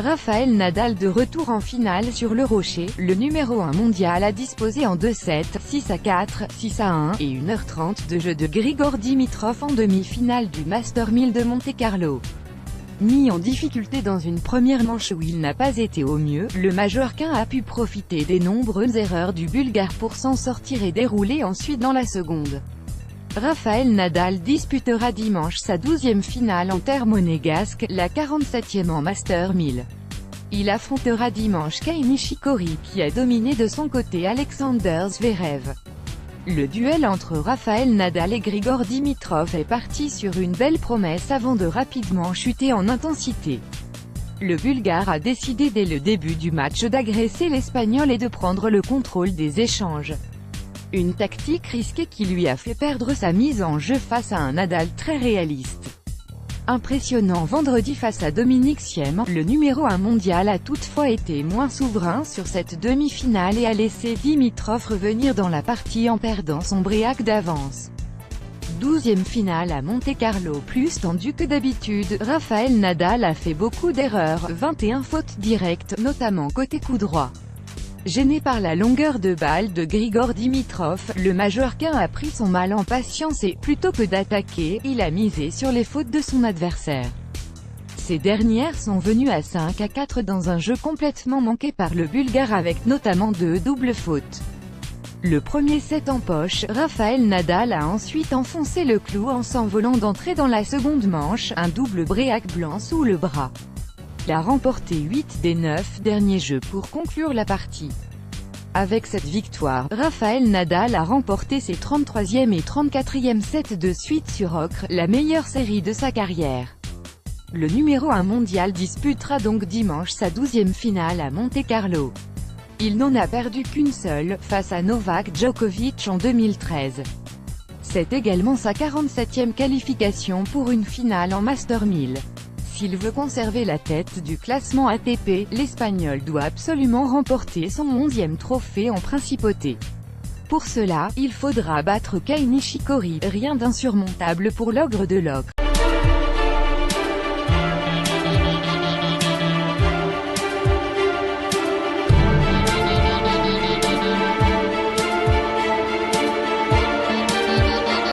Rafael Nadal de retour en finale sur le rocher, le numéro 1 mondial a disposé en 2-7, 6-4, 6-1, et 1h30 de jeu de Grigor Dimitrov en demi-finale du Master 1000 de Monte-Carlo. Mis en difficulté dans une première manche où il n'a pas été au mieux, le Majorquin a pu profiter des nombreuses erreurs du Bulgare pour s'en sortir et dérouler ensuite dans la seconde. Rafael Nadal disputera dimanche sa 12e finale en terre monégasque, la 47e en Master 1000. Il affrontera dimanche Kei Nishikori, qui a dominé de son côté Alexander Zverev. Le duel entre Rafael Nadal et Grigor Dimitrov est parti sur une belle promesse avant de rapidement chuter en intensité. Le Bulgare a décidé dès le début du match d'agresser l'Espagnol et de prendre le contrôle des échanges. Une tactique risquée qui lui a fait perdre sa mise en jeu face à un Nadal très réaliste. Impressionnant vendredi face à Dominic Thiem, le numéro 1 mondial a toutefois été moins souverain sur cette demi-finale et a laissé Dimitrov revenir dans la partie en perdant son break d'avance. 12e finale à Monte-Carlo plus tendue que d'habitude, Rafael Nadal a fait beaucoup d'erreurs, 21 fautes directes, notamment côté coup droit. Gêné par la longueur de balle de Grigor Dimitrov, le Majorquin a pris son mal en patience et, plutôt que d'attaquer, il a misé sur les fautes de son adversaire. Ces dernières sont venues à 5-4 dans un jeu complètement manqué par le Bulgare avec notamment 2 doubles fautes. Le premier set en poche, Rafael Nadal a ensuite enfoncé le clou en s'envolant d'entrée dans la seconde manche, un double break blanc sous le bras. Il a remporté 8 des 9 derniers jeux pour conclure la partie. Avec cette victoire, Rafael Nadal a remporté ses 33e et 34e sets de suite sur ocre, la meilleure série de sa carrière. Le numéro 1 mondial disputera donc dimanche sa 12e finale à Monte-Carlo. Il n'en a perdu qu'une seule, face à Novak Djokovic en 2013. C'est également sa 47e qualification pour une finale en Master 1000. S'il veut conserver la tête du classement ATP, l'Espagnol doit absolument remporter son 11e trophée en principauté. Pour cela, il faudra battre Kei Nishikori, rien d'insurmontable pour l'ogre de l'Ocre.